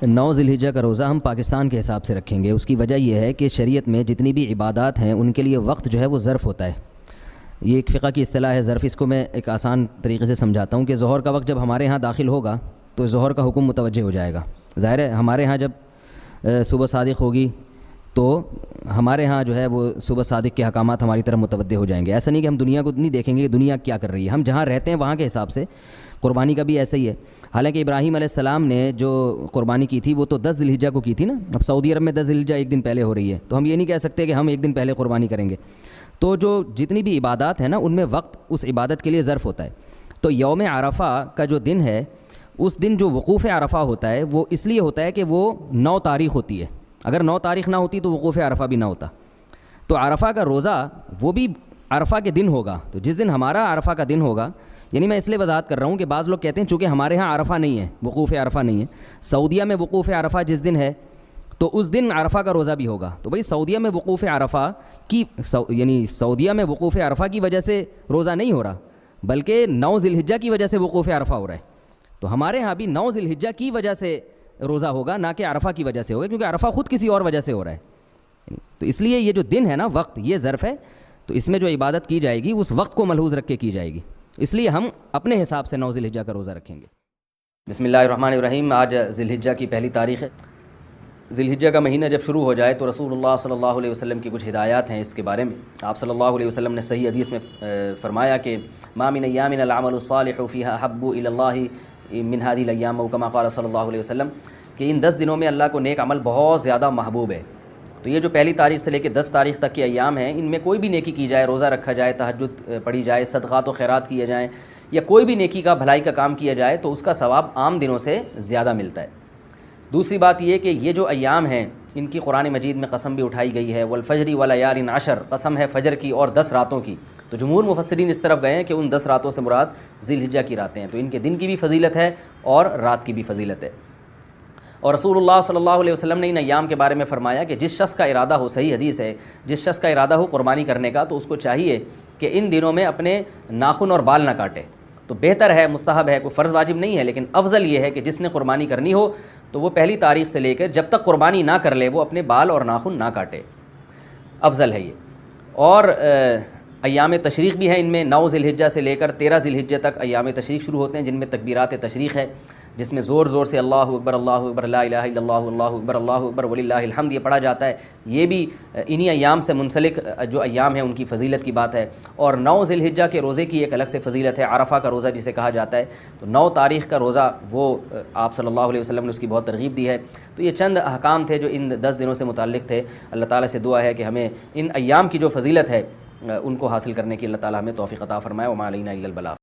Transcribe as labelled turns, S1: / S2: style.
S1: 9 ذی الحجہ کا روزہ ہم پاکستان کے حساب سے رکھیں گے۔ اس کی وجہ یہ ہے کہ شریعت میں جتنی بھی عبادات ہیں ان کے لیے وقت جو ہے وہ ظرف ہوتا ہے۔ یہ ایک فقہ کی اصطلاح ہے ظرف۔ اس کو میں ایک آسان طریقے سے سمجھاتا ہوں کہ ظہر کا وقت جب ہمارے ہاں داخل ہوگا تو ظہر کا حکم متوجہ ہو جائے گا۔ ظاہر ہے ہمارے ہاں جب صبح صادق ہوگی تو ہمارے ہاں جو ہے وہ صبح صادق کے احکامات ہماری طرف متوجہ ہو جائیں گے۔ ایسا نہیں کہ ہم دنیا کو نہیں دیکھیں گے کہ دنیا کیا کر رہی ہے، ہم جہاں رہتے ہیں وہاں کے حساب سے قربانی کا بھی ایسا ہی ہے۔ حالانکہ ابراہیم علیہ السلام نے جو قربانی کی تھی وہ تو 10 ذی الحجہ کو کی تھی نا۔ اب سعودی عرب میں 10 ذی الحجہ ایک دن پہلے ہو رہی ہے، تو ہم یہ نہیں کہہ سکتے کہ ہم ایک دن پہلے قربانی کریں گے۔ تو جو جتنی بھی عبادات ہیں نا ان میں وقت اس عبادت کے لیے ظرف ہوتا ہے۔ تو یوم عرفہ کا جو دن ہے اس دن جو وقوف عرفہ ہوتا ہے وہ اس لیے ہوتا ہے کہ وہ 9 تاریخ ہوتی ہے۔ اگر 9 تاریخ نہ ہوتی تو وقوف عرفہ بھی نہ ہوتا۔ تو عرفہ کا روزہ وہ بھی عرفہ کے دن ہوگا۔ تو جس دن ہمارا عرفہ کا دن ہوگا، یعنی میں اس لیے وضاحت کر رہا ہوں کہ بعض لوگ کہتے ہیں چونکہ ہمارے ہاں عرفہ نہیں ہے، وقوف عرفہ نہیں ہے، سعودیہ میں وقوف عرفہ جس دن ہے تو اس دن عرفہ کا روزہ بھی ہوگا۔ تو بھئی سعودیہ میں وقوف عرفہ کی یعنی سعودیہ میں وقوف عرفہ کی وجہ سے روزہ نہیں ہو رہا، بلکہ 9 ذی الحجہ کی وجہ سے وقوف عرفہ ہو رہا ہے۔ تو ہمارے ہاں بھی 9 ذی الحجہ کی وجہ سے روزہ ہوگا، نہ کہ عرفہ کی وجہ سے ہوگا، کیونکہ عرفہ خود کسی اور وجہ سے ہو رہا ہے۔ تو اس لیے یہ جو دن ہے نا وقت، یہ ظرف ہے، تو اس میں جو عبادت کی جائے گی اس وقت کو ملحوظ رکھ کے کی جائے گی، اس لیے ہم اپنے حساب سے 9 ذی الحجہ کا روزہ رکھیں گے۔ بسم اللہ الرحمن الرحیم۔ آج ذی الحجہ کی پہلی تاریخ ہے۔ ذی الحجہ کا مہینہ جب شروع ہو جائے تو رسول اللہ صلی اللہ علیہ وسلم کی کچھ ہدایات ہیں اس کے بارے میں۔ آپ صلی اللہ علیہ وسلم نے صحیح حدیث میں فرمایا کہ ما من ایام العمل الصالح فیہا احب الی اللہ من هذه الايام او كما قال صلی اللہ علیہ وسلم، کہ ان 10 دنوں میں اللہ کو نیک عمل بہت زیادہ محبوب ہے۔ تو یہ جو پہلی تاریخ سے لے کے 10 تاریخ تک کے ایام ہیں، ان میں کوئی بھی نیکی کی جائے، روزہ رکھا جائے، تہجد پڑھی جائے، صدقات و خیرات کیے جائیں، یا کوئی بھی نیکی کا بھلائی کا کام کیا جائے تو اس کا ثواب عام دنوں سے زیادہ ملتا ہے۔ دوسری بات یہ کہ یہ جو ایام ہیں ان کی قرآن مجید میں قسم بھی اٹھائی گئی ہے، والفجر ولیال عشر، قسم ہے فجر کی اور 10 راتوں کی۔ تو جمہور مفسرین اس طرف گئے ہیں کہ ان 10 راتوں سے مراد ذی الحجہ کی راتیں ہیں، تو ان کے دن کی بھی فضیلت ہے اور رات کی بھی فضیلت ہے۔ اور رسول اللہ صلی اللہ علیہ وسلم نے ان ایام کے بارے میں فرمایا کہ جس شخص کا ارادہ ہو، صحیح حدیث ہے، جس شخص کا ارادہ ہو قربانی کرنے کا تو اس کو چاہیے کہ ان دنوں میں اپنے ناخن اور بال نہ کاٹے۔ تو بہتر ہے، مستحب ہے، کوئی فرض واجب نہیں ہے، لیکن افضل یہ ہے کہ جس نے قربانی کرنی ہو تو وہ پہلی تاریخ سے لے کر جب تک قربانی نہ کر لے وہ اپنے بال اور ناخن نہ کاٹے، افضل ہے یہ۔ اور ایام تشریق بھی ہیں ان میں، 9 ذی الحجہ سے لے کر 13 ذی الحجہ تک ایام تشریق شروع ہوتے ہیں، جن میں تکبیرات تشریق ہے، جس میں زور زور سے اللہ اکبر لا الہ الا اللہ اللہ اکبر وللہ الحمد یہ پڑھا جاتا ہے۔ یہ بھی انہی ایام سے منسلک جو ایام ہیں ان کی فضیلت کی بات ہے۔ اور 9 ذی الحجہ کے روزے کی ایک الگ سے فضیلت ہے، عرفہ کا روزہ جسے کہا جاتا ہے۔ تو 9 تاریخ کا روزہ وہ آپ صلی اللہ علیہ وسلم نے اس کی بہت ترغیب دی ہے۔ تو یہ چند احکام تھے جو ان 10 دنوں سے متعلق تھے۔ اللہ تعالیٰ سے دعا ہے کہ ہمیں ان ایام کی جو فضیلت ہے ان کو حاصل کرنے کی اللہ تعالیٰ ہمیں توفیق عطا فرمائے۔ وما علینا الا البلاغ۔